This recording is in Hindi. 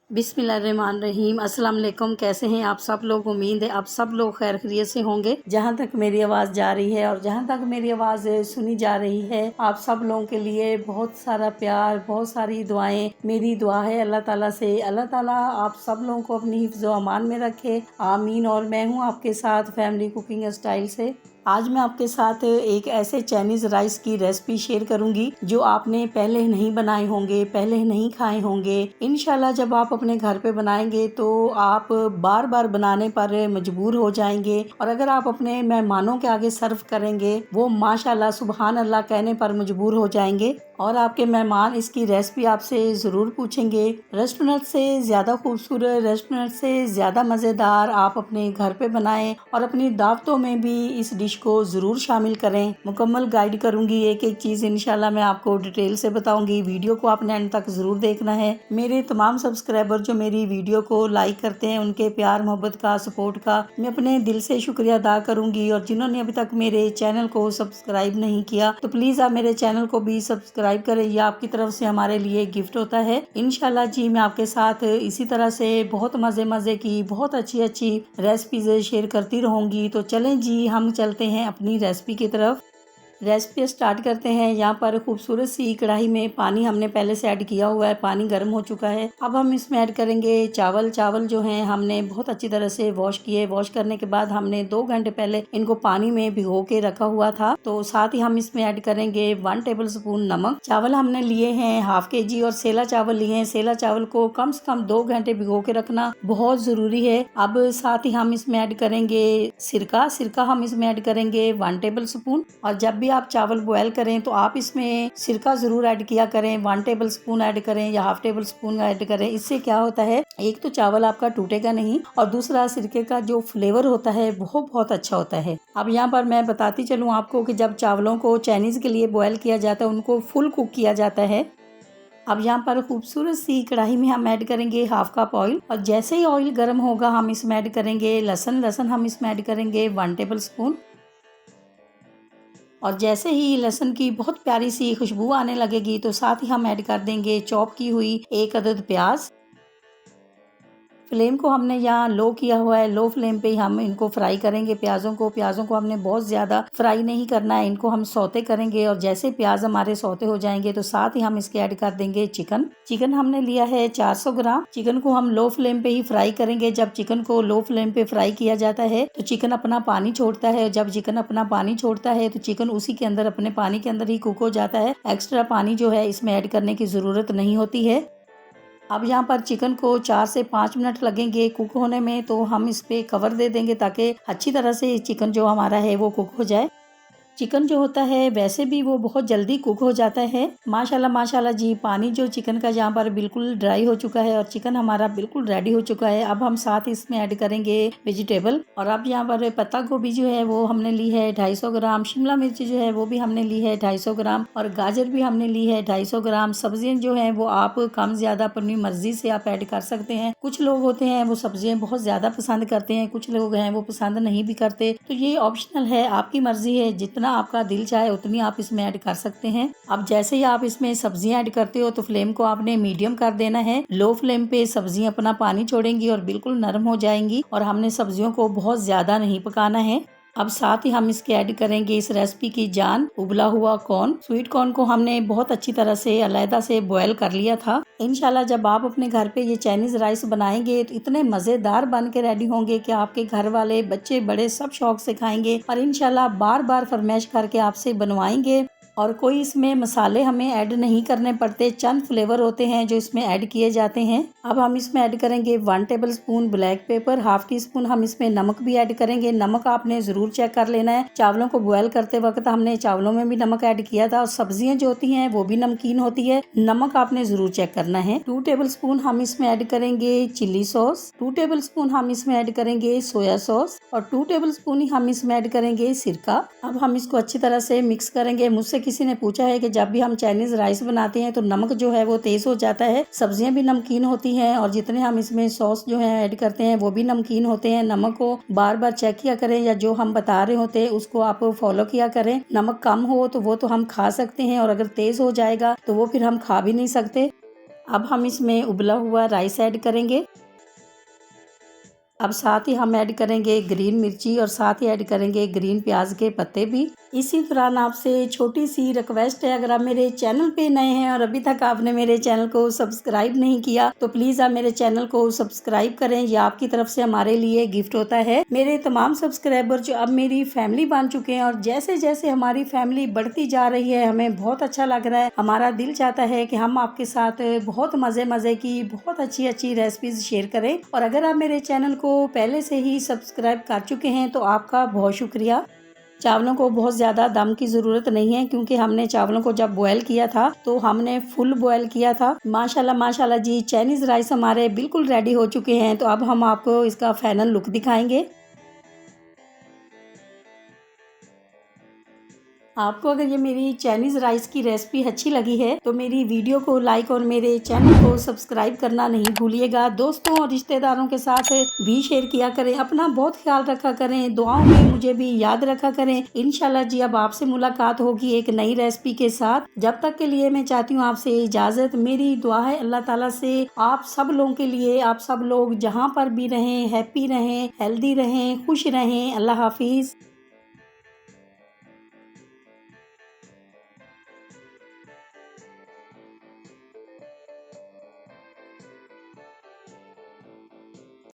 बिस्मिल्लाहिर्रहमानिर्रहीम। अस्सलाम वालेकुम। कैसे हैं आप सब लोग? उम्मीद है आप सब लोग खैर खैरियत से होंगे। जहां तक मेरी आवाज़ जा रही है और जहां तक मेरी आवाज़ सुनी जा रही है, आप सब लोगों के लिए बहुत सारा प्यार, बहुत सारी दुआएं। मेरी दुआ है अल्लाह ताला से, अल्लाह ताला आप सब लोगों को अपनी हिफ्ज़ व अमान में रखे, आमीन। और मैं हूँ आपके साथ फैमिली कुकिंग स्टाइल से। आज मैं आपके साथ एक ऐसे चाइनीज़ राइस की रेसिपी शेयर करूंगी जो आपने पहले नहीं बनाए होंगे, पहले नहीं खाए होंगे। इंशाल्लाह जब आप अपने घर पे बनाएंगे तो आप बार बार बनाने पर मजबूर हो जाएंगे, और अगर आप अपने मेहमानों के आगे सर्व करेंगे वो माशाल्लाह सुबहान अल्लाह कहने पर मजबूर हो जाएंगे, और आपके मेहमान इसकी रेसिपी आपसे ज़रूर पूछेंगे। रेस्टोरेंट से ज़्यादा खूबसूरत, रेस्टोरेंट से ज़्यादा मज़ेदार आप अपने घर पे बनाएं और अपनी दावतों में भी इस डिश को ज़रूर शामिल करें। मुकम्मल गाइड करूंगी, एक एक चीज़ इंशाल्लाह मैं आपको डिटेल से बताऊंगी। वीडियो को आपने एंड तक ज़रूर देखना है। मेरे तमाम सब्सक्राइबर जो मेरी वीडियो को लाइक करते हैं, उनके प्यार मोहब्बत का, सपोर्ट का मैं अपने दिल से शुक्रिया अदा करूंगी। और जिन्होंने अभी तक मेरे चैनल को सब्सक्राइब नहीं किया तो प्लीज़ आप मेरे चैनल को भी सब्सक्राइब करें, ये आपकी तरफ से हमारे लिए गिफ्ट होता है। इंशाल्लाह जी मैं आपके साथ इसी तरह से बहुत मज़े की, बहुत अच्छी रेसिपीज शेयर करती रहूंगी। तो चलें जी, हम चलते हैं अपनी रेसिपी की तरफ। रेसिपी स्टार्ट करते हैं। यहाँ पर खूबसूरत सी कढ़ाई में पानी हमने पहले से ऐड किया हुआ है, पानी गर्म हो चुका है। अब हम इसमें ऐड करेंगे चावल। चावल जो हैं हमने बहुत अच्छी तरह से वॉश किए। वॉश करने के बाद हमने 2 घंटे पहले इनको पानी में भिगो के रखा हुआ था। तो साथ ही हम इसमें ऐड करेंगे 1 टेबल स्पून नमक। चावल हमने लिए हैं हाफ केजी और सेला चावल लिए हैं। सेला चावल को कम से कम 2 घंटे भिगो के रखना बहुत जरूरी है। अब साथ ही हम इसमें ऐड करेंगे सिरका। सिरका हम इसमें ऐड करेंगे 1 टेबल स्पून। और जब भी आप चावल बॉयल करें तो आप इसमें सिरका जरूर ऐड किया करें। 1 टेबल स्पून ऐड करें या हाफ टेबल स्पून ऐड करें। इससे क्या होता है, एक तो चावल आपका टूटेगा नहीं और दूसरा सिरके का जो फ्लेवर होता है वो बहुत अच्छा होता है। अब यहाँ पर मैं बताती चलूँ आपको कि जब चावलों को चाइनीज के लिए बॉयल किया जाता है उनको फुल कुक किया जाता है। अब यहाँ पर खूबसूरत सी कढ़ाई में हम ऐड करेंगे हाफ कप ऑयल, और जैसे ही ऑयल गर्म होगा हम इसमें ऐड करेंगे लहसुन। लहसुन हम इसमें ऐड करेंगे 1 टेबल स्पून। और जैसे ही लहसुन की बहुत प्यारी सी खुशबू आने लगेगी तो साथ ही हम ऐड कर देंगे चॉप की हुई 1 अदद प्याज। फ्लेम को हमने यहाँ लो किया हुआ है, लो फ्लेम पे ही हम इनको फ्राई करेंगे। प्याज़ों को हमने बहुत ज़्यादा फ्राई नहीं करना है, इनको हम सौते करेंगे। और जैसे प्याज हमारे सौते हो जाएंगे तो साथ ही हम इसके ऐड कर देंगे चिकन। चिकन हमने लिया है 400 ग्राम। चिकन को हम लो फ्लेम पे ही फ्राई करेंगे। जब चिकन को लो फ्लेम पे फ्राई किया जाता है तो चिकन अपना पानी छोड़ता है, और जब चिकन अपना पानी छोड़ता है तो चिकन उसी के अंदर, अपने पानी के अंदर ही कुक हो जाता है। एक्स्ट्रा पानी जो है इसमें ऐड करने की ज़रूरत नहीं होती है। अब यहाँ पर चिकन को 4 से 5 मिनट लगेंगे कुक होने में, तो हम इस पे कवर दे देंगे ताकि अच्छी तरह से चिकन जो हमारा है वो कुक हो जाए। चिकन जो होता है वैसे भी वो बहुत जल्दी कुक हो जाता है। माशाल्लाह माशाल्लाह जी, पानी जो चिकन का यहाँ पर बिल्कुल ड्राई हो चुका है और चिकन हमारा बिल्कुल रेडी हो चुका है। अब हम साथ इसमें ऐड करेंगे वेजिटेबल। और अब यहाँ पर पत्ता गोभी जो है वो हमने ली है 250 ग्राम। शिमला मिर्च जो है वो भी हमने ली है 250 ग्राम, और गाजर भी हमने ली है 250 ग्राम। सब्जियां जो है वो आप कम ज्यादा अपनी मर्जी से आप ऐड कर सकते हैं। कुछ लोग होते हैं वो सब्जियां बहुत ज्यादा पसंद करते हैं, कुछ लोग हैं वो पसंद नहीं भी करते, तो ये ऑप्शनल है, आपकी मर्जी है। जितना आपका दिल चाहे उतनी आप इसमें ऐड कर सकते हैं। अब जैसे ही आप इसमें सब्जियां ऐड करते हो तो फ्लेम को आपने मीडियम कर देना है। लो फ्लेम पे सब्जियां अपना पानी छोड़ेंगी और बिल्कुल नरम हो जाएंगी, और हमने सब्जियों को बहुत ज्यादा नहीं पकाना है। अब साथ ही हम इसके ऐड करेंगे इस रेसिपी की जान, उबला हुआ कॉर्न। स्वीट कॉर्न को हमने बहुत अच्छी तरह से अलग से बॉयल कर लिया था। इंशाल्लाह जब आप अपने घर पे ये चाइनीज राइस बनाएंगे तो इतने मजेदार बन के रेडी होंगे कि आपके घर वाले, बच्चे बड़े सब शौक से खाएंगे, और इंशाल्लाह बार बार फरमाइश करके आपसे बनवाएंगे। और कोई इसमें मसाले हमें ऐड नहीं करने पड़ते, चंद फ्लेवर होते हैं जो इसमें ऐड किए जाते हैं। अब हम इसमें ऐड करेंगे 1 table spoon black pepper. Half tea spoon हम इसमें नमक भी ऐड करेंगे। नमक आपने जरूर चेक कर लेना है। चावलों को बॉयल करते वक्त हमने चावलों में भी नमक ऐड किया था, और सब्जियां जो होती हैं वो भी नमकीन होती है, नमक आपने जरूर चेक करना है। 2 टेबल स्पून हम इसमें ऐड करेंगे चिली सॉस। 2 टेबल स्पून हम इसमें ऐड करेंगे सोया सॉस, और 2 टेबल स्पून ही हम इसमें ऐड करेंगे सिरका। अब हम इसको अच्छी तरह से मिक्स करेंगे। मुझसे किसी ने पूछा है कि जब भी हम चाइनीज राइस बनाते हैं तो नमक जो है वो तेज हो जाता है। सब्जियां भी नमकीन होती हैं और जितने हम इसमें सॉस जो है ऐड करते हैं वो भी नमकीन होते हैं। नमक को बार बार चेक किया करें, या जो हम बता रहे होते हैं उसको आप फॉलो किया करें। नमक कम हो तो वो तो हम खा सकते हैं, और अगर तेज हो जाएगा तो वो फिर हम खा भी नहीं सकते। अब हम इसमें उबला हुआ राइस ऐड करेंगे। अब साथ ही हम ऐड करेंगे ग्रीन मिर्ची और साथ ही ऐड करेंगे ग्रीन प्याज के पत्ते भी। इसी दौरान आपसे छोटी सी रिक्वेस्ट है, अगर आप मेरे चैनल पे नए हैं और अभी तक आपने मेरे चैनल को सब्सक्राइब नहीं किया तो प्लीज आप मेरे चैनल को सब्सक्राइब करें। ये आपकी तरफ से हमारे लिए गिफ्ट होता है। मेरे तमाम सब्सक्राइबर जो अब मेरी फैमिली बन चुके हैं, और जैसे जैसे हमारी फैमिली बढ़ती जा रही है हमें बहुत अच्छा लग रहा है। हमारा दिल चाहता है कि हम आपके साथ बहुत मजे की बहुत अच्छी अच्छी रेसिपीज शेयर करें। और अगर आप मेरे चैनल को पहले से ही सब्सक्राइब कर चुके हैं तो आपका बहुत शुक्रिया। चावलों को बहुत ज़्यादा दम की ज़रूरत नहीं है, क्योंकि हमने चावलों को जब बॉयल किया था तो हमने फुल बॉयल किया था। माशाल्लाह माशाल्लाह जी, चाइनीज़ राइस हमारे बिल्कुल रेडी हो चुके हैं। तो अब हम आपको इसका फाइनल लुक दिखाएंगे। आपको अगर ये मेरी चाइनीज़ राइस की रेसिपी अच्छी लगी है तो मेरी वीडियो को लाइक और मेरे चैनल को सब्सक्राइब करना नहीं भूलिएगा। दोस्तों और रिश्तेदारों के साथ भी शेयर किया करें। अपना बहुत ख्याल रखा करें, दुआओं में मुझे भी याद रखा करें। इंशाल्लाह जी अब आपसे मुलाकात होगी एक नई रेसिपी के साथ। जब तक के लिए मैं चाहती हूँ आपसे इजाज़त। मेरी दुआ है अल्लाह ताला से आप सब लोगों के लिए, आप सब लोग जहाँ पर भी रहें हैप्पी रहें, हेल्दी रहें, खुश रहें। अल्लाह हाफिज।